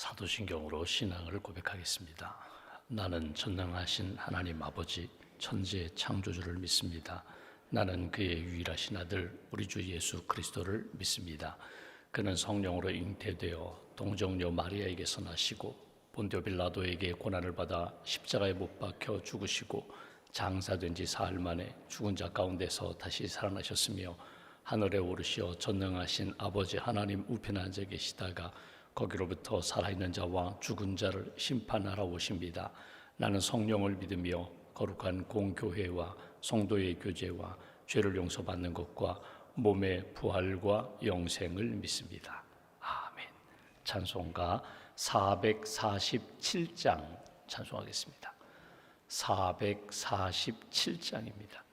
사도신경으로 신앙을 고백하겠습니다. 나는 전능하신 하나님 아버지 천지의 창조주를 믿습니다. 나는 그의 유일하신 아들 우리 주 예수 그리스도를 믿습니다. 그는 성령으로 잉태되어 동정녀 마리아에게서 나시고 본디오 빌라도에게 고난을 받아 십자가에 못 박혀 죽으시고 장사된 지 사흘 만에 죽은 자 가운데서 다시 살아나셨으며 하늘에 오르시어 전능하신 아버지 하나님 우편에 앉아 계시다가 거기로부터 살아있는 자와 죽은 자를 심판하러 오십니다. 나는 성령을 믿으며 거룩한 공교회와 성도의 교제와 죄를 용서받는 것과 몸의 부활과 영생을 믿습니다. 아멘. 찬송가 447장 찬송하겠습니다. 447장입니다.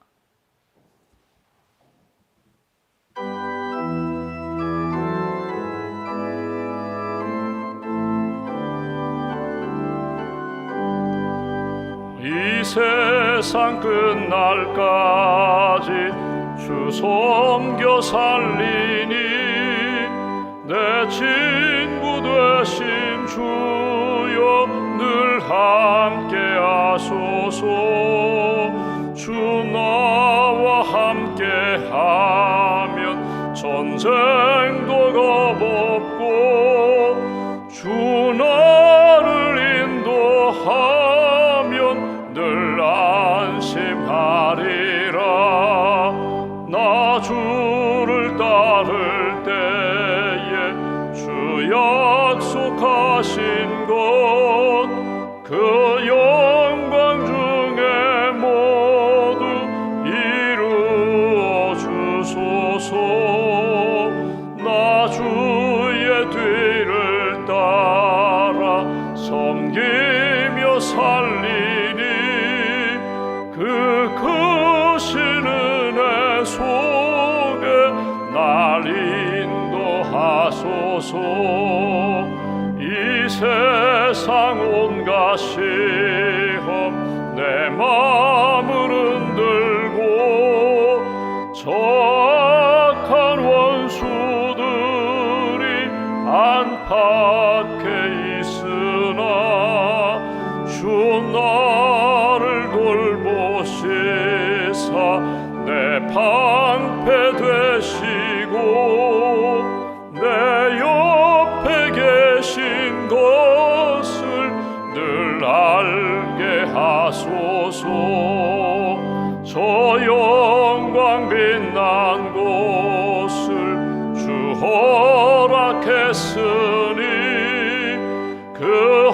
이 세상 끝날까지 주 섬겨 살리니 내 친구 되신 주여 늘 함께 하소서. 주 나와 함께 하면 전쟁도 겁없고 주 나를 인도하면 늘 안심하리라. 나 주를 따를 때에 주 약속하신 것 그 영광 중에 모두 이루어 주소서. 나 주의 뒤를 따라 섬기며 살리니 그 크신 은혜 속에 날 인도하소서. 이 세상 온갖 시험 내 맘을 흔들고 저 악한 원수들이 안팎에 있으나 주 나를 돌보시사 내 방패 되시고 내 옆에 계신 것을 늘 알게 하소서. 저 영광 빛난 곳을 주 허락했으니 그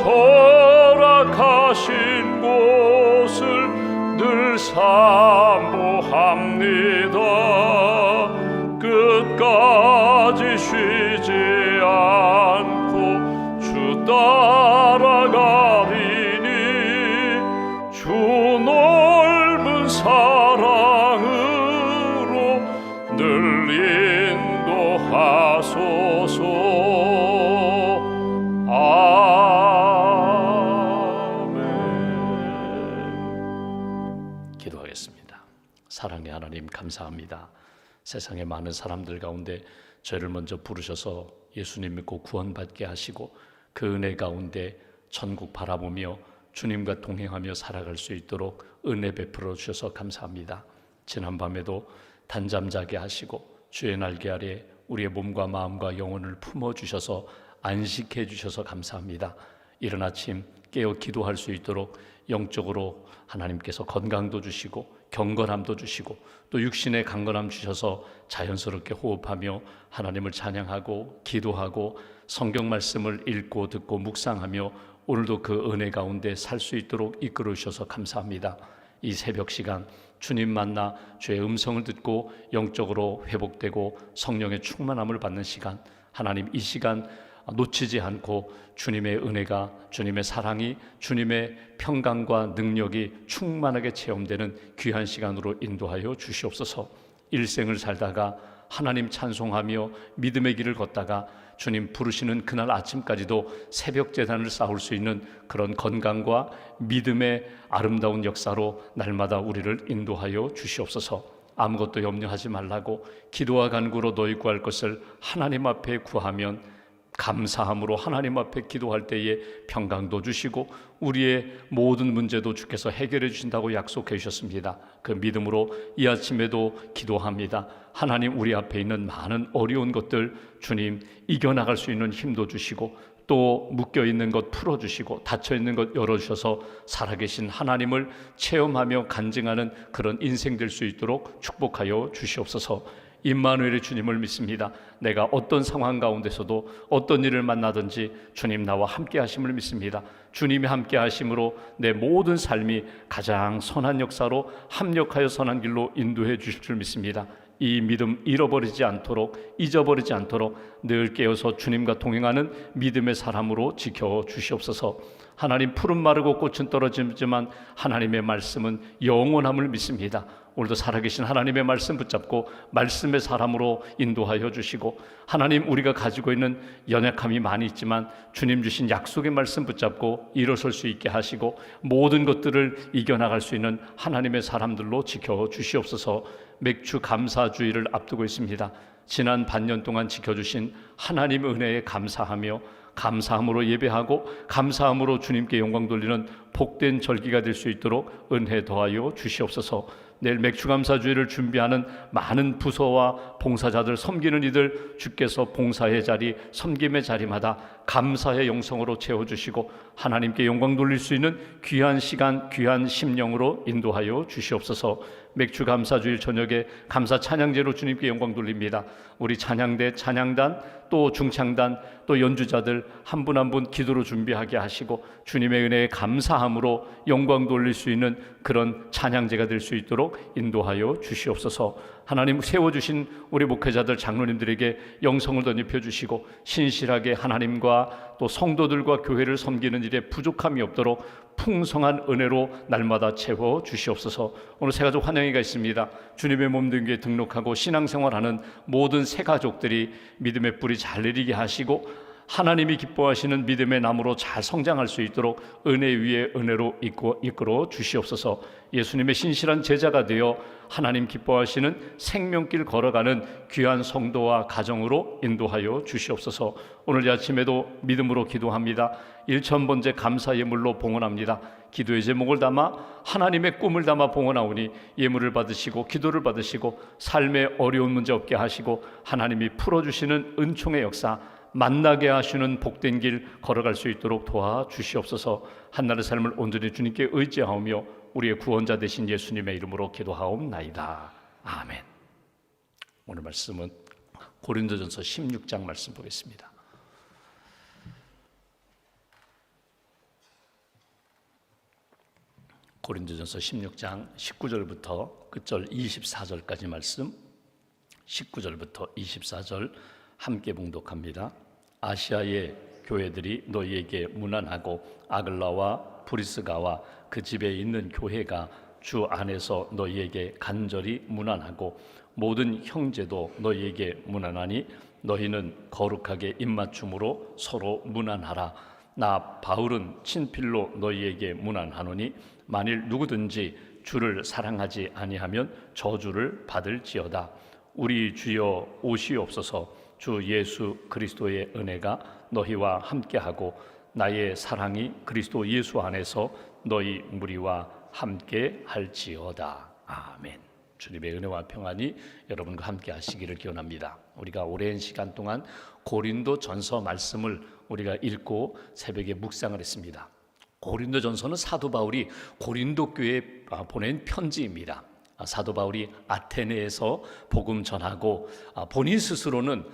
허락하신 곳을 늘 사모합니다. 끝까지 쉬지 않고 주 따라가리니 주 넓은 사랑으로 늘 인도하소서. 아멘. 기도하겠습니다. 사랑의 하나님 감사합니다. 세상의 많은 사람들 가운데 저를 먼저 부르셔서 예수님 믿고 구원받게 하시고 그 은혜 가운데 천국 바라보며 주님과 동행하며 살아갈 수 있도록 은혜 베풀어 주셔서 감사합니다. 지난밤에도 단잠 자게 하시고 주의 날개 아래 우리의 몸과 마음과 영혼을 품어주셔서 안식해 주셔서 감사합니다. 이른 아침 깨어 기도할 수 있도록 영적으로 하나님께서 건강도 주시고 경건함도 주시고 또 육신의 강건함 주셔서 자연스럽게 호흡하며 하나님을 찬양하고 기도하고 성경 말씀을 읽고 듣고 묵상하며 오늘도 그 은혜 가운데 살 수 있도록 이끌어 주셔서 감사합니다. 이 새벽 시간 주님 만나 주의 음성을 듣고 영적으로 회복되고 성령의 충만함을 받는 시간, 하나님 이 시간 놓치지 않고 주님의 은혜가, 주님의 사랑이, 주님의 평강과 능력이 충만하게 체험되는 귀한 시간으로 인도하여 주시옵소서. 일생을 살다가 하나님 찬송하며 믿음의 길을 걷다가 주님 부르시는 그날 아침까지도 새벽 제단을 쌓을 수 있는 그런 건강과 믿음의 아름다운 역사로 날마다 우리를 인도하여 주시옵소서. 아무것도 염려하지 말라고 기도와 간구로 너희 구할 것을 하나님 앞에 구하면 감사함으로 하나님 앞에 기도할 때에 평강도 주시고 우리의 모든 문제도 주께서 해결해 주신다고 약속해 주셨습니다. 그 믿음으로 이 아침에도 기도합니다. 하나님, 우리 앞에 있는 많은 어려운 것들 주님 이겨나갈 수 있는 힘도 주시고 또 묶여있는 것 풀어주시고 닫혀있는 것 열어주셔서 살아계신 하나님을 체험하며 간증하는 그런 인생 될 수 있도록 축복하여 주시옵소서. 임마누엘의 주님을 믿습니다. 내가 어떤 상황 가운데서도 어떤 일을 만나든지 주님 나와 함께 하심을 믿습니다. 주님이 함께 하심으로 내 모든 삶이 가장 선한 역사로 합력하여 선한 길로 인도해 주실 줄 믿습니다. 이 믿음 잃어버리지 않도록, 잊어버리지 않도록 늘 깨어서 주님과 동행하는 믿음의 사람으로 지켜주시옵소서. 하나님, 푸른 마르고 꽃은 떨어지지만 하나님의 말씀은 영원함을 믿습니다. 오늘도 살아계신 하나님의 말씀 붙잡고 말씀의 사람으로 인도하여 주시고, 하나님, 우리가 가지고 있는 연약함이 많이 있지만 주님 주신 약속의 말씀 붙잡고 일어설 수 있게 하시고 모든 것들을 이겨나갈 수 있는 하나님의 사람들로 지켜주시옵소서. 맥주 감사주의를 앞두고 있습니다. 지난 반년 동안 지켜주신 하나님의 은혜에 감사하며 감사함으로 예배하고 감사함으로 주님께 영광 돌리는 복된 절기가 될 수 있도록 은혜 더하여 주시옵소서. 내일 맥주감사주의를 준비하는 많은 부서와 봉사자들, 섬기는 이들 주께서 봉사의 자리, 섬김의 자리마다 감사의 영성으로 채워주시고 하나님께 영광 돌릴 수 있는 귀한 시간, 귀한 심령으로 인도하여 주시옵소서. 맥주감사주일 저녁에 감사 찬양제로 주님께 영광 돌립니다. 우리 찬양대, 찬양단, 또 중창단, 또 연주자들 한 분 한 분 기도로 준비하게 하시고 주님의 은혜에 감사함으로 영광 돌릴 수 있는 그런 찬양제가 될 수 있도록 인도하여 주시옵소서. 하나님, 세워주신 우리 목회자들, 장로님들에게 영성을 덧입혀 주시고 신실하게 하나님과 또 성도들과 교회를 섬기는 일에 부족함이 없도록 풍성한 은혜로 날마다 채워 주시옵소서. 오늘 새가족 환영회가 있습니다. 주님의 몸된 교회에 등록하고 신앙생활하는 모든 새가족들이 믿음의 뿌리 잘 내리게 하시고 하나님이 기뻐하시는 믿음의 나무로 잘 성장할 수 있도록 은혜 위에 은혜로 이끌어 주시옵소서. 예수님의 신실한 제자가 되어 하나님 기뻐하시는 생명길 걸어가는 귀한 성도와 가정으로 인도하여 주시옵소서. 오늘 이 아침에도 믿음으로 기도합니다. 1000번째 감사 예물로 봉헌합니다. 기도의 제목을 담아 하나님의 꿈을 담아 봉헌하오니 예물을 받으시고 기도를 받으시고 삶의 어려운 문제 없게 하시고 하나님이 풀어주시는 은총의 역사, 만나게 하시는 복된 길 걸어갈 수 있도록 도와주시옵소서. 한나라의 삶을 온전히 주님께 의지하오며 우리의 구원자 되신 예수님의 이름으로 기도하옵나이다. 아멘. 오늘 말씀은 고린도전서 16장 말씀 보겠습니다. 고린도전서 16장 19절부터 끝절 24절까지 말씀, 19절부터 24절 함께 봉독합니다. 아시아의 교회들이 너희에게 문안하고 아글라와 브리스가와 그 집에 있는 교회가 주 안에서 너희에게 간절히 문안하고 모든 형제도 너희에게 문안하니 너희는 거룩하게 입맞춤으로 서로 문안하라. 나 바울은 친필로 너희에게 문안하노니 만일 누구든지 주를 사랑하지 아니하면 저주를 받을지어다. 우리 주여 오시옵소서. 주 예수 그리스도의 은혜가 너희와 함께하고 나의 사랑이 그리스도 예수 안에서 너희 무리와 함께 할지어다. 아멘. 주님의 은혜와 평안이 여러분과 함께 하시기를 기원합니다. 우리가 오랜 시간 동안 고린도 전서 말씀을 우리가 읽고 새벽에 묵상을 했습니다. 고린도 전서는 사도 바울이 고린도 교회에 보낸 편지입니다. 사도 바울이 아테네에서 복음 전하고 본인 스스로는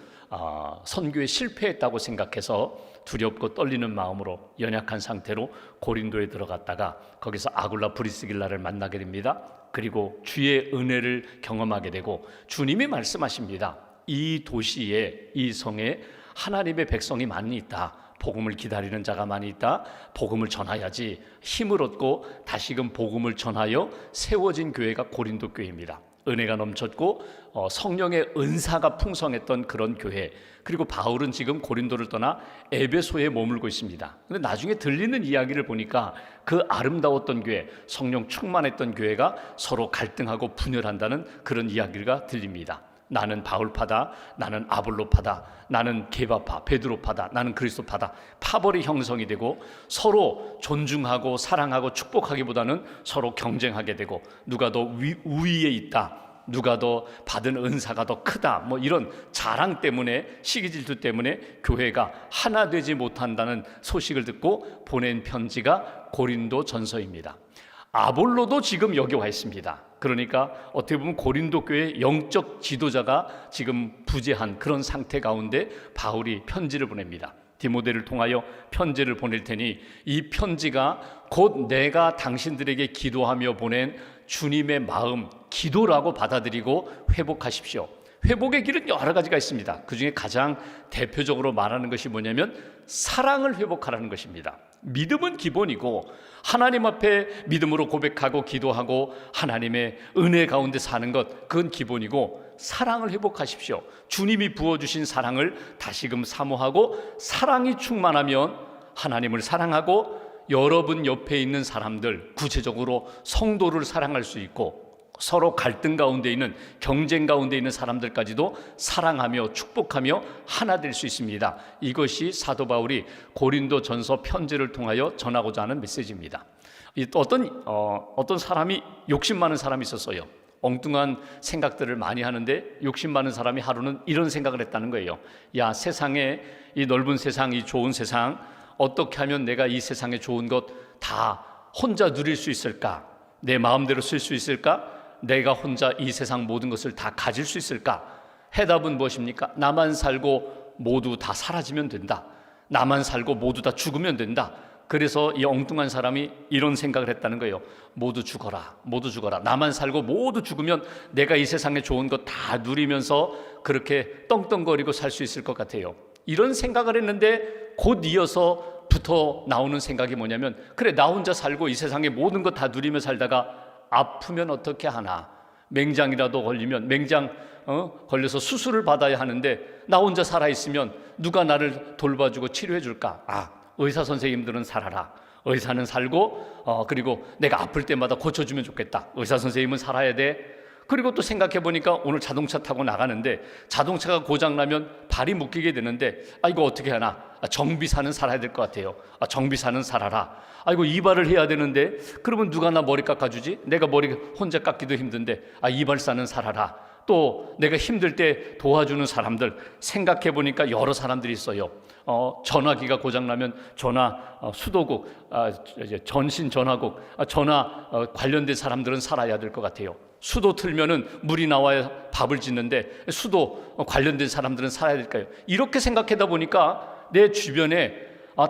선교에 실패했다고 생각해서 두렵고 떨리는 마음으로 연약한 상태로 고린도에 들어갔다가 거기서 아굴라 브리스길라를 만나게 됩니다. 그리고 주의 은혜를 경험하게 되고 주님이 말씀하십니다. 이 도시에, 이 성에 하나님의 백성이 많이 있다. 복음을 기다리는 자가 많이 있다. 복음을 전하야지. 힘을 얻고 다시금 복음을 전하여 세워진 교회가 고린도 교회입니다. 은혜가 넘쳤고 성령의 은사가 풍성했던 그런 교회. 그리고 바울은 지금 고린도를 떠나 에베소에 머물고 있습니다. 그런데 나중에 들리는 이야기를 보니까 그 아름다웠던 교회, 성령 충만했던 교회가 서로 갈등하고 분열한다는 그런 이야기가 들립니다. 나는 바울파다, 나는 아볼로파다, 나는 게바파, 베드로파다, 나는 그리스도파다. 파벌이 형성이 되고 서로 존중하고 사랑하고 축복하기보다는 서로 경쟁하게 되고 누가 더 우위에 있다, 누가 더 받은 은사가 더 크다, 뭐 이런 자랑 때문에, 시기질투 때문에 교회가 하나 되지 못한다는 소식을 듣고 보낸 편지가 고린도 전서입니다. 아볼로도 지금 여기 와 있습니다. 그러니까 어떻게 보면 고린도 교회의 영적 지도자가 지금 부재한 그런 상태 가운데 바울이 편지를 보냅니다. 디모데를 통하여 편지를 보낼 테니 이 편지가 곧 내가 당신들에게 기도하며 보낸 주님의 마음, 기도라고 받아들이고 회복하십시오. 회복의 길은 여러 가지가 있습니다. 그 중에 가장 대표적으로 말하는 것이 뭐냐면 사랑을 회복하라는 것입니다. 믿음은 기본이고 하나님 앞에 믿음으로 고백하고 기도하고 하나님의 은혜 가운데 사는 것, 그건 기본이고 사랑을 회복하십시오. 주님이 부어주신 사랑을 다시금 사모하고 사랑이 충만하면 하나님을 사랑하고 여러분 옆에 있는 사람들, 구체적으로 성도를 사랑할 수 있고 서로 갈등 가운데 있는, 경쟁 가운데 있는 사람들까지도 사랑하며 축복하며 하나 될 수 있습니다. 이것이 사도 바울이 고린도 전서 편지를 통하여 전하고자 하는 메시지입니다. 어떤 사람이, 욕심 많은 사람이 있었어요. 엉뚱한 생각들을 많이 하는데 욕심 많은 사람이 하루는 이런 생각을 했다는 거예요. 야, 세상에, 이 넓은 세상, 이 좋은 세상, 어떻게 하면 내가 이 세상의 좋은 것 다 혼자 누릴 수 있을까? 내 마음대로 쓸 수 있을까? 내가 혼자 이 세상 모든 것을 다 가질 수 있을까? 해답은 무엇입니까? 나만 살고 모두 다 사라지면 된다. 나만 살고 모두 다 죽으면 된다. 그래서 이 엉뚱한 사람이 이런 생각을 했다는 거예요. 모두 죽어라, 모두 죽어라. 나만 살고 모두 죽으면 내가 이 세상에 좋은 것 다 누리면서 그렇게 떵떵거리고 살 수 있을 것 같아요. 이런 생각을 했는데 곧 이어서 붙어 나오는 생각이 뭐냐면, 그래, 나 혼자 살고 이 세상의 모든 것 다 누리며 살다가 아프면 어떻게 하나? 맹장이라도 걸리면, 맹장 걸려서 수술을 받아야 하는데 나 혼자 살아있으면 누가 나를 돌봐주고 치료해 줄까? 의사 선생님들은 살아라. 의사는 살고 그리고 내가 아플 때마다 고쳐주면 좋겠다. 의사 선생님은 살아야 돼. 그리고 또 생각해 보니까 오늘 자동차 타고 나가는데 자동차가 고장나면 발이 묶이게 되는데 이거 어떻게 하나? 정비사는 살아야 될 것 같아요. 정비사는 살아라. 이거 이발을 해야 되는데 그러면 누가 나 머리 깎아주지? 내가 머리 혼자 깎기도 힘든데 이발사는 살아라. 또 내가 힘들 때 도와주는 사람들, 생각해 보니까 여러 사람들이 있어요. 전화기가 고장나면 전화 수도국, 전신 전화국, 전화 관련된 사람들은 살아야 될 것 같아요. 수도 틀면은 물이 나와야 밥을 짓는데 수도 관련된 사람들은 살아야 될까요? 이렇게 생각하다 보니까 내 주변에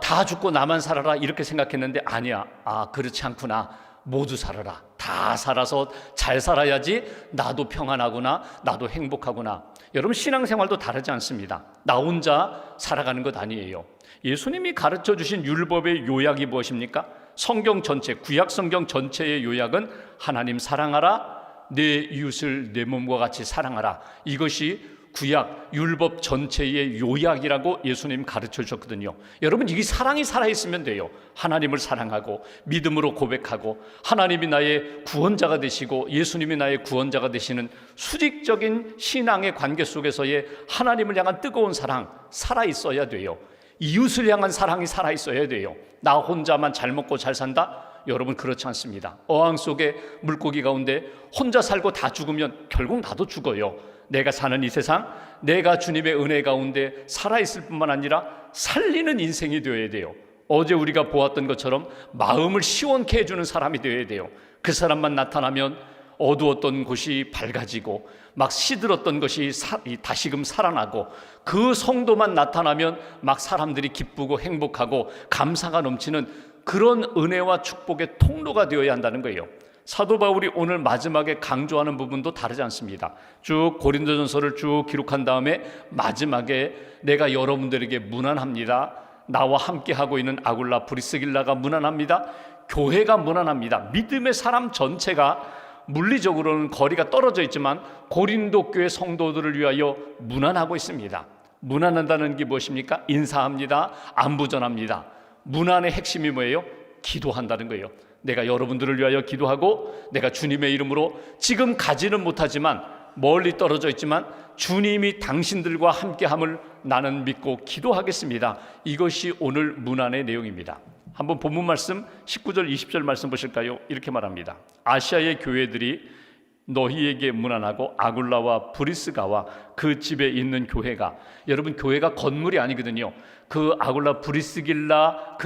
다 죽고 나만 살아라 이렇게 생각했는데 아니야. 그렇지 않구나. 모두 살아라. 다 살아서 잘 살아야지 나도 평안하구나, 나도 행복하구나. 여러분, 신앙생활도 다르지 않습니다. 나 혼자 살아가는 것 아니에요. 예수님이 가르쳐 주신 율법의 요약이 무엇입니까? 성경 전체, 구약 성경 전체의 요약은 하나님 사랑하라, 내 이웃을 내 몸과 같이 사랑하라. 이것이 구약 율법 전체의 요약이라고 예수님 가르쳐 주셨거든요. 여러분, 이 사랑이 살아있으면 돼요. 하나님을 사랑하고 믿음으로 고백하고 하나님이 나의 구원자가 되시고 예수님이 나의 구원자가 되시는 수직적인 신앙의 관계 속에서의 하나님을 향한 뜨거운 사랑 살아있어야 돼요. 이웃을 향한 사랑이 살아있어야 돼요. 나 혼자만 잘 먹고 잘 산다? 여러분, 그렇지 않습니다. 어항 속에 물고기 가운데 혼자 살고 다 죽으면 결국 나도 죽어요. 내가 사는 이 세상, 내가 주님의 은혜 가운데 살아있을 뿐만 아니라 살리는 인생이 되어야 돼요. 어제 우리가 보았던 것처럼 마음을 시원케 해주는 사람이 되어야 돼요. 그 사람만 나타나면 어두웠던 곳이 밝아지고 막 시들었던 것이 다시금 살아나고, 그 성도만 나타나면 막 사람들이 기쁘고 행복하고 감사가 넘치는 그런 은혜와 축복의 통로가 되어야 한다는 거예요. 사도 바울이 오늘 마지막에 강조하는 부분도 다르지 않습니다. 쭉 고린도전서를 쭉 기록한 다음에 마지막에 내가 여러분들에게 문안합니다. 나와 함께하고 있는 아굴라 브리스길라가 문안합니다. 교회가 문안합니다. 믿음의 사람 전체가 물리적으로는 거리가 떨어져 있지만 고린도 교회 성도들을 위하여 문안하고 있습니다. 문안한다는 게 무엇입니까? 인사합니다. 안부 전합니다. 문안의 핵심이 뭐예요? 기도한다는 거예요. 내가 여러분들을 위하여 기도하고 내가 주님의 이름으로 지금 가지는 못하지만 멀리 떨어져 있지만 주님이 당신들과 함께함을 나는 믿고 기도하겠습니다. 이것이 오늘 문안의 내용입니다. 한번 본문 말씀 19절 20절 말씀 보실까요? 이렇게 말합니다. 아시아의 교회들이 너희에게 문안하고 아굴라와 브리스가와 그 집에 있는 교회가, 여러분 교회가 건물이 아니거든요. 그 아굴라 브리스길라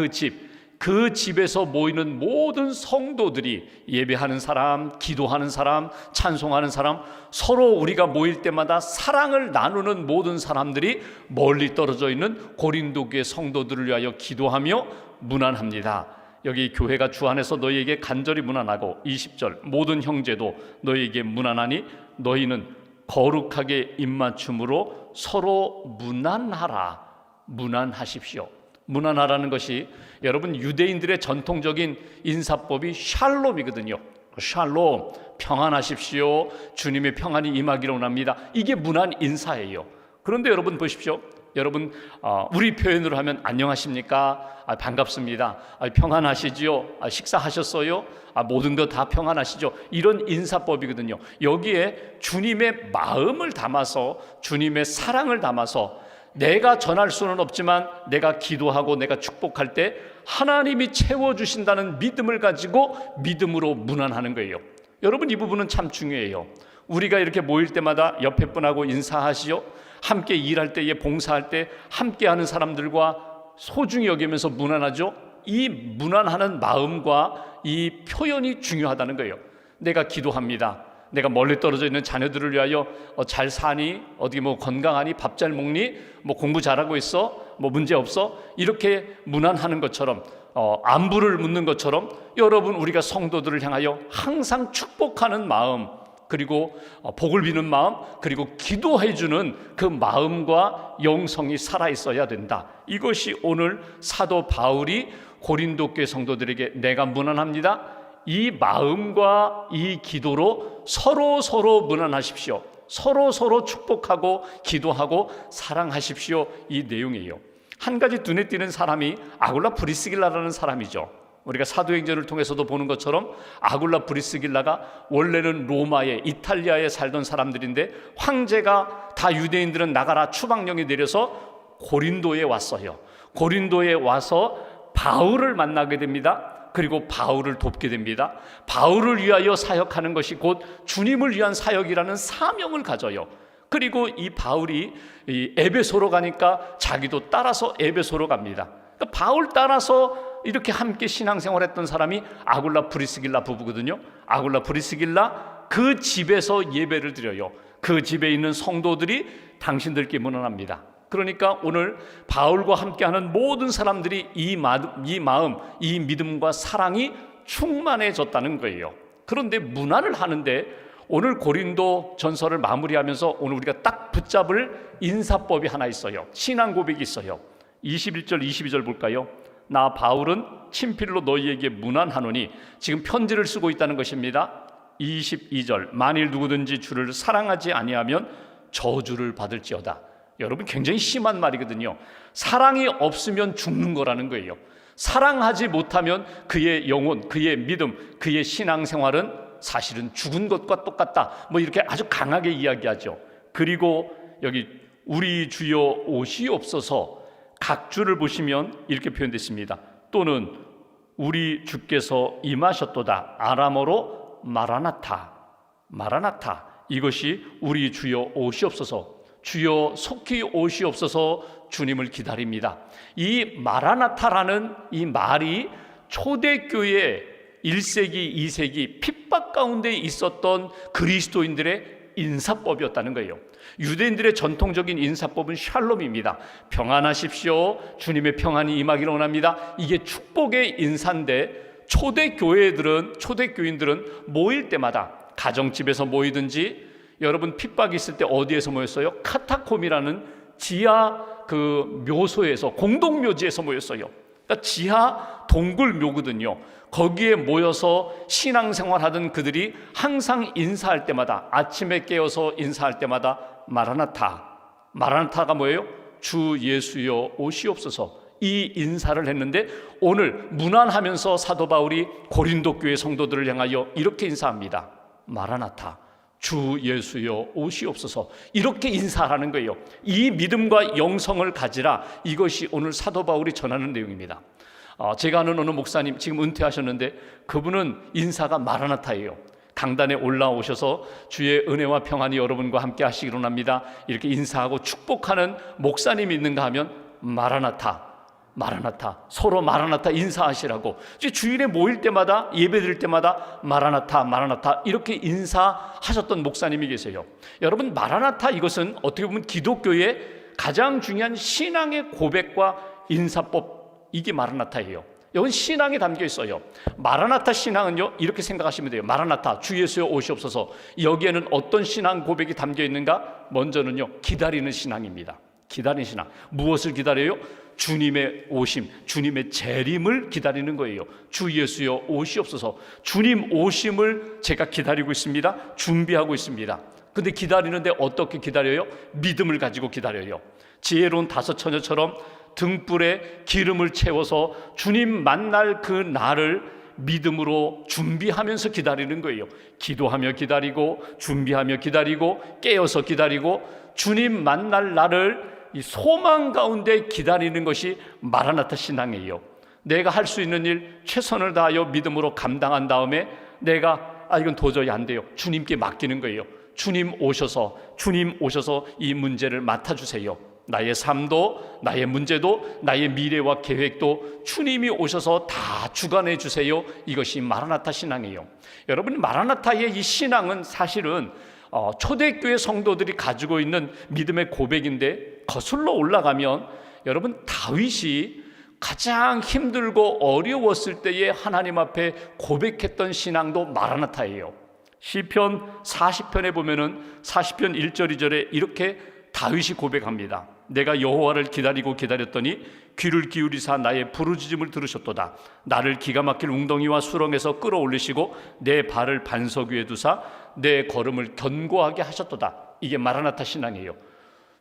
그 집에서 모이는 모든 성도들이, 예배하는 사람, 기도하는 사람, 찬송하는 사람, 서로 우리가 모일 때마다 사랑을 나누는 모든 사람들이 멀리 떨어져 있는 고린도 교회 성도들을 위하여 기도하며 문안합니다. 여기 교회가 주 안에서 너희에게 간절히 문안하고 20절 모든 형제도 너희에게 문안하니 너희는 거룩하게 입맞춤으로 서로 문안하라. 문안하십시오. 문안하라는 것이 여러분 유대인들의 전통적인 인사법이 샬롬이거든요. 샬롬, 평안하십시오. 주님의 평안이 임하기를 원합니다. 이게 문안 인사예요. 그런데 여러분 보십시오. 여러분 우리 표현으로 하면 안녕하십니까? 반갑습니다. 평안하시지요? 식사하셨어요? 모든 것 다 평안하시죠? 이런 인사법이거든요. 여기에 주님의 마음을 담아서, 주님의 사랑을 담아서, 내가 전할 수는 없지만 내가 기도하고 내가 축복할 때 하나님이 채워주신다는 믿음을 가지고 믿음으로 문안하는 거예요. 여러분 이 부분은 참 중요해요. 우리가 이렇게 모일 때마다 옆에 분하고 인사하시오, 함께 일할 때에, 봉사할 때 함께하는 사람들과 소중히 여기면서 문안하죠. 이 문안하는 마음과 이 표현이 중요하다는 거예요. 내가 기도합니다. 내가 멀리 떨어져 있는 자녀들을 위하여 잘 사니? 어디 건강하니? 밥 잘 먹니? 공부 잘하고 있어? 문제 없어? 이렇게 문안하는 것처럼, 안부를 묻는 것처럼 여러분 우리가 성도들을 향하여 항상 축복하는 마음, 그리고 복을 비는 마음, 그리고 기도해주는 그 마음과 영성이 살아있어야 된다. 이것이 오늘 사도 바울이 고린도 교회 성도들에게 내가 문안합니다, 이 마음과 이 기도로 서로 문안하십시오. 서로 축복하고 기도하고 사랑하십시오. 이 내용이에요. 한 가지 눈에 띄는 사람이 아굴라 브리스길라라는 사람이죠. 우리가 사도행전을 통해서도 보는 것처럼 아굴라 브리스길라가 원래는 로마에, 이탈리아에 살던 사람들인데 황제가 다 유대인들은 나가라 추방령이 내려서 고린도에 왔어요. 고린도에 와서 바울을 만나게 됩니다. 그리고 바울을 돕게 됩니다. 바울을 위하여 사역하는 것이 곧 주님을 위한 사역이라는 사명을 가져요. 그리고 이 바울이 에베소로 가니까 자기도 따라서 에베소로 갑니다. 그러니까 바울 따라서 이렇게 함께 신앙생활했던 사람이 아굴라 브리스길라 부부거든요. 아굴라 브리스길라 그 집에서 예배를 드려요. 그 집에 있는 성도들이 당신들께 문안합니다. 그러니까 오늘 바울과 함께하는 모든 사람들이 이 마음, 이 믿음과 사랑이 충만해졌다는 거예요. 그런데 문안을 하는데 오늘 고린도 전서를 마무리하면서 오늘 우리가 딱 붙잡을 인사법이 하나 있어요. 신앙 고백이 있어요. 21절 22절 볼까요? 나 바울은 친필로 너희에게 문안하노니, 지금 편지를 쓰고 있다는 것입니다. 22절 만일 누구든지 주를 사랑하지 아니하면 저주를 받을지어다. 여러분 굉장히 심한 말이거든요. 사랑이 없으면 죽는 거라는 거예요. 사랑하지 못하면 그의 영혼, 그의 믿음, 그의 신앙생활은 사실은 죽은 것과 똑같다. 이렇게 아주 강하게 이야기하죠. 그리고 여기 우리 주여 오시옵소서, 각주를 보시면 이렇게 표현됐습니다. 또는 우리 주께서 임하셨도다. 아람어로 마라나타. 이것이 우리 주여 오시옵소서, 주여 속히 오시옵소서, 주님을 기다립니다. 이 마라나타라는 이 말이 초대교회 1세기, 2세기 핍박 가운데 있었던 그리스도인들의 인사법이었다는 거예요. 유대인들의 전통적인 인사법은 샬롬입니다. 평안하십시오. 주님의 평안이 임하기를 원합니다. 이게 축복의 인사인데 초대교인들은 모일 때마다 가정집에서 모이든지, 여러분 핍박이 있을 때 어디에서 모였어요? 카타콤이라는 지하 묘소에서, 공동묘지에서 모였어요. 그러니까 지하 동굴묘거든요. 거기에 모여서 신앙생활하던 그들이 항상 인사할 때마다, 아침에 깨어서 인사할 때마다 마라나타가 뭐예요? 주 예수여 오시옵소서, 이 인사를 했는데 오늘 문안하면서 사도 바울이 고린도 교회 성도들을 향하여 이렇게 인사합니다. 마라나타, 주 예수여 오시옵소서. 이렇게 인사하는 거예요. 이 믿음과 영성을 가지라. 이것이 오늘 사도 바울이 전하는 내용입니다. 제가 아는 어느 목사님, 지금 은퇴하셨는데 그분은 인사가 마라나타예요. 강단에 올라오셔서 주의 은혜와 평안이 여러분과 함께 하시기로 합니다, 이렇게 인사하고 축복하는 목사님이 있는가 하면 마라나타, 마라나타, 서로 마라나타 인사하시라고. 주일에 모일 때마다, 예배 드릴 때마다 마라나타, 마라나타 이렇게 인사하셨던 목사님이 계세요. 여러분, 마라나타, 이것은 어떻게 보면 기독교의 가장 중요한 신앙의 고백과 인사법, 이게 마라나타예요. 이건 신앙에 담겨 있어요. 마라나타 신앙은요, 이렇게 생각하시면 돼요. 마라나타, 주 예수여 오시옵소서. 여기에는 어떤 신앙 고백이 담겨 있는가? 먼저는요, 기다리는 신앙입니다. 기다리는 신앙. 무엇을 기다려요? 주님의 오심, 주님의 재림을 기다리는 거예요. 주 예수여 오시옵소서. 주님 오심을 제가 기다리고 있습니다. 준비하고 있습니다. 근데 기다리는데 어떻게 기다려요? 믿음을 가지고 기다려요. 지혜로운 다섯 처녀처럼 등불에 기름을 채워서 주님 만날 그 날을 믿음으로 준비하면서 기다리는 거예요. 기도하며 기다리고, 준비하며 기다리고, 깨어서 기다리고, 주님 만날 날을 이 소망 가운데 기다리는 것이 마라나타 신앙이에요. 내가 할 수 있는 일 최선을 다하여 믿음으로 감당한 다음에 내가 이건 도저히 안 돼요, 주님께 맡기는 거예요. 주님 오셔서 이 문제를 맡아주세요. 나의 삶도, 나의 문제도, 나의 미래와 계획도 주님이 오셔서 다 주관해 주세요. 이것이 마라나타 신앙이에요. 여러분, 마라나타의 이 신앙은 사실은 초대교회 성도들이 가지고 있는 믿음의 고백인데, 거슬러 올라가면 여러분, 다윗이 가장 힘들고 어려웠을 때에 하나님 앞에 고백했던 신앙도 마라나타예요. 시편 40편에 보면은 40편 1절 2절에 이렇게 다윗이 고백합니다. 내가 여호와를 기다리고 기다렸더니 귀를 기울이사 나의 부르짖음을 들으셨도다. 나를 기가 막힐 웅덩이와 수렁에서 끌어올리시고 내 발을 반석 위에 두사 내 걸음을 견고하게 하셨도다. 이게 마라나타 신앙이에요.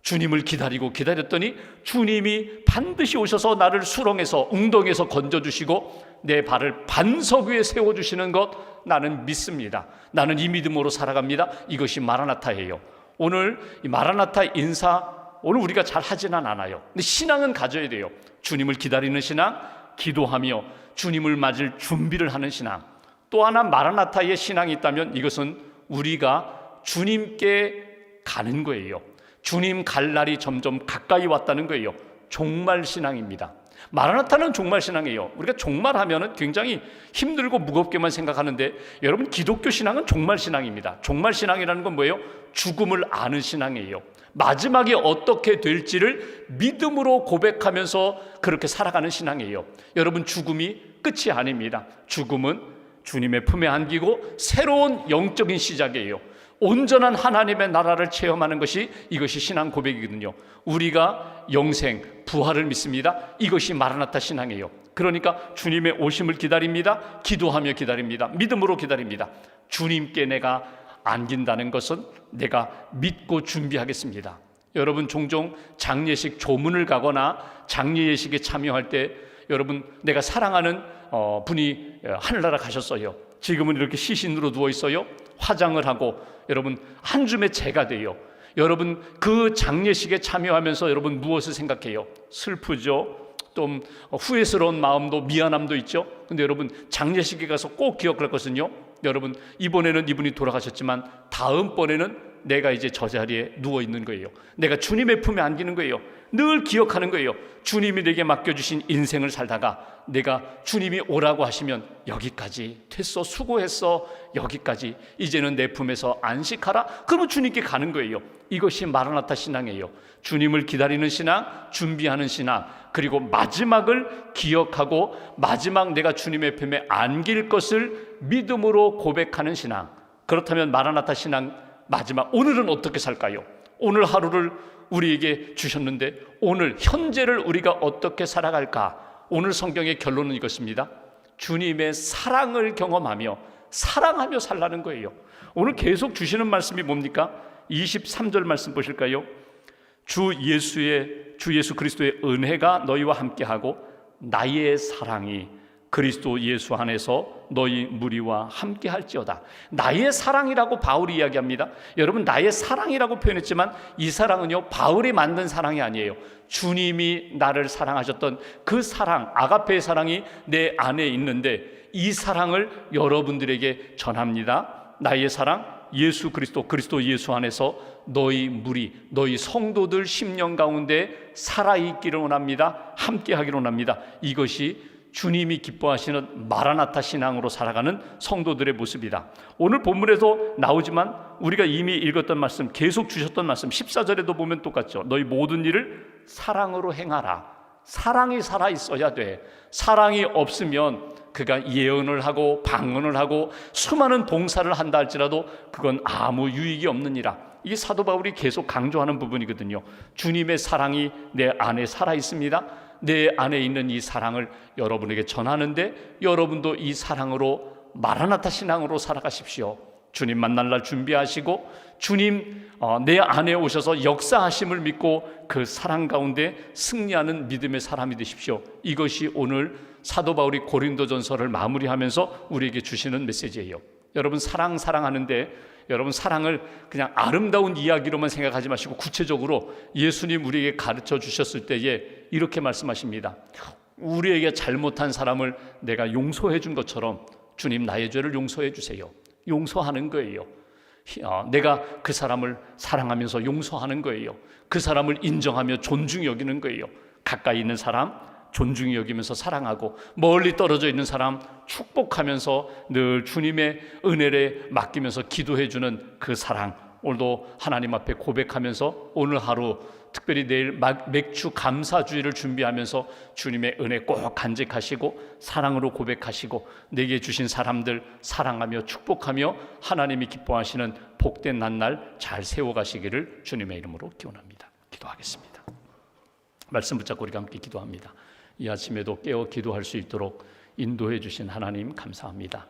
주님을 기다리고 기다렸더니 주님이 반드시 오셔서 나를 수렁에서, 웅덩이에서 건져주시고 내 발을 반석 위에 세워주시는 것, 나는 믿습니다. 나는 이 믿음으로 살아갑니다. 이것이 마라나타예요. 오늘 이 마라나타 인사, 오늘 우리가 잘 하지는 않아요. 근데 신앙은 가져야 돼요. 주님을 기다리는 신앙, 기도하며 주님을 맞을 준비를 하는 신앙. 또 하나 마라나타의 신앙이 있다면 이것은 우리가 주님께 가는 거예요. 주님 갈 날이 점점 가까이 왔다는 거예요. 종말 신앙입니다. 마라나타는 종말 신앙이에요. 우리가 종말하면은 굉장히 힘들고 무겁게만 생각하는데, 여러분, 기독교 신앙은 종말 신앙입니다. 종말 신앙이라는 건 뭐예요? 죽음을 아는 신앙이에요. 마지막이 어떻게 될지를 믿음으로 고백하면서 그렇게 살아가는 신앙이에요. 여러분, 죽음이 끝이 아닙니다. 죽음은 주님의 품에 안기고 새로운 영적인 시작이에요. 온전한 하나님의 나라를 체험하는 것이, 이것이 신앙 고백이거든요. 우리가 영생, 부활을 믿습니다. 이것이 마라나타 신앙이에요. 그러니까 주님의 오심을 기다립니다. 기도하며 기다립니다. 믿음으로 기다립니다. 주님께 내가 안긴다는 것은 내가 믿고 준비하겠습니다. 여러분, 종종 장례식 조문을 가거나 장례 예식에 참여할 때, 여러분, 내가 사랑하는 분이 하늘나라 가셨어요. 지금은 이렇게 시신으로 누워 있어요. 화장을 하고 여러분 한 줌의 재가 돼요. 여러분, 그 장례식에 참여하면서 여러분 무엇을 생각해요? 슬프죠. 좀 후회스러운 마음도, 미안함도 있죠. 근데 여러분, 장례식에 가서 꼭 기억할 것은요, 여러분, 이번에는 이분이 돌아가셨지만 다음번에는 내가 이제 저 자리에 누워 있는 거예요. 내가 주님의 품에 안기는 거예요. 늘 기억하는 거예요. 주님이 내게 맡겨주신 인생을 살다가 내가 주님이 오라고 하시면 여기까지 됐어, 수고했어, 여기까지, 이제는 내 품에서 안식하라. 그러면 주님께 가는 거예요. 이것이 마라나타 신앙이에요. 주님을 기다리는 신앙, 준비하는 신앙, 그리고 마지막을 기억하고 마지막 내가 주님의 품에 안길 것을 믿음으로 고백하는 신앙. 그렇다면 마라나타 신앙 마지막, 오늘은 어떻게 살까요? 오늘 하루를 우리에게 주셨는데 오늘 현재를 우리가 어떻게 살아갈까? 오늘 성경의 결론은 이것입니다. 주님의 사랑을 경험하며 사랑하며 살라는 거예요. 오늘 계속 주시는 말씀이 뭡니까? 23절 말씀 보실까요? 주 예수 그리스도의 은혜가 너희와 함께하고 나의 사랑이 그리스도 예수 안에서 너희 무리와 함께 할지어다. 나의 사랑이라고 바울이 이야기합니다. 여러분, 나의 사랑이라고 표현했지만 이 사랑은요, 바울이 만든 사랑이 아니에요. 주님이 나를 사랑하셨던 그 사랑, 아가페의 사랑이 내 안에 있는데 이 사랑을 여러분들에게 전합니다. 나의 사랑, 예수 그리스도, 그리스도 예수 안에서 너희 무리, 너희 성도들 심령 가운데 살아있기를 원합니다. 함께 하기를 원합니다. 이것이 주님이 기뻐하시는 마라나타 신앙으로 살아가는 성도들의 모습이다. 오늘 본문에도 나오지만 우리가 이미 읽었던 말씀, 계속 주셨던 말씀 14절에도 보면 똑같죠. 너희 모든 일을 사랑으로 행하라. 사랑이 살아있어야 돼. 사랑이 없으면 그가 예언을 하고 방언을 하고 수많은 봉사를 한다 할지라도 그건 아무 유익이 없느니라. 이게 사도 바울이 계속 강조하는 부분이거든요. 주님의 사랑이 내 안에 살아있습니다. 내 안에 있는 이 사랑을 여러분에게 전하는데 여러분도 이 사랑으로 마라나타 신앙으로 살아가십시오. 주님 만날 날 준비하시고 주님 내 안에 오셔서 역사하심을 믿고 그 사랑 가운데 승리하는 믿음의 사람이 되십시오. 이것이 오늘 사도 바울이 고린도전서를 마무리하면서 우리에게 주시는 메시지예요. 여러분, 사랑하는데 여러분, 사랑을 그냥 아름다운 이야기로만 생각하지 마시고 구체적으로 예수님 우리에게 가르쳐 주셨을 때에 이렇게 말씀하십니다. 우리에게 잘못한 사람을 내가 용서해 준 것처럼 주님 나의 죄를 용서해 주세요. 용서하는 거예요. 내가 그 사람을 사랑하면서 용서하는 거예요. 그 사람을 인정하며 존중히 여기는 거예요. 가까이 있는 사람 존중히 여기면서 사랑하고 멀리 떨어져 있는 사람 축복하면서 늘 주님의 은혜를 맡기면서 기도해 주는 그 사랑, 오늘도 하나님 앞에 고백하면서 오늘 하루 특별히 내일 맥주 감사주의를 준비하면서 주님의 은혜 꼭 간직하시고 사랑으로 고백하시고 내게 주신 사람들 사랑하며 축복하며 하나님이 기뻐하시는 복된 난날 잘 세워가시기를 주님의 이름으로 기원합니다. 기도하겠습니다. 말씀 붙잡고 우리가 함께 기도합니다. 이 아침에도 깨어 기도할 수 있도록 인도해 주신 하나님 감사합니다.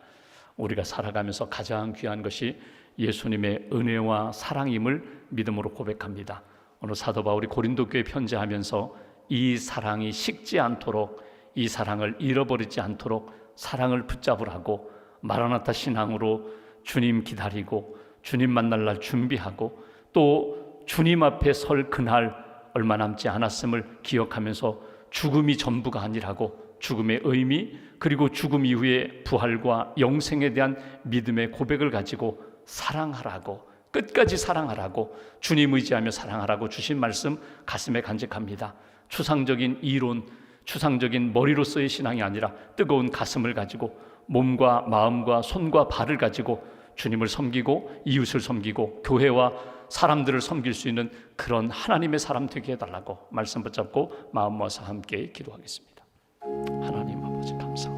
우리가 살아가면서 가장 귀한 것이 예수님의 은혜와 사랑임을 믿음으로 고백합니다. 오늘 사도 바울이 고린도 교회 편지하면서 이 사랑이 식지 않도록, 이 사랑을 잃어버리지 않도록 사랑을 붙잡으라고 마라나타 신앙으로 주님 기다리고 주님 만날 날 준비하고 또 주님 앞에 설 그날 얼마 남지 않았음을 기억하면서 죽음이 전부가 아니라고 죽음의 의미 그리고 죽음 이후의 부활과 영생에 대한 믿음의 고백을 가지고 사랑하라고, 끝까지 사랑하라고, 주님 의지하며 사랑하라고 주신 말씀 가슴에 간직합니다. 추상적인 이론, 추상적인 머리로서의 신앙이 아니라 뜨거운 가슴을 가지고 몸과 마음과 손과 발을 가지고 주님을 섬기고 이웃을 섬기고 교회와 사람들을 섬길 수 있는 그런 하나님의 사람 되게 해달라고 말씀 붙잡고 마음 모아서 함께 기도하겠습니다. 하나님 아버지 감사합니다.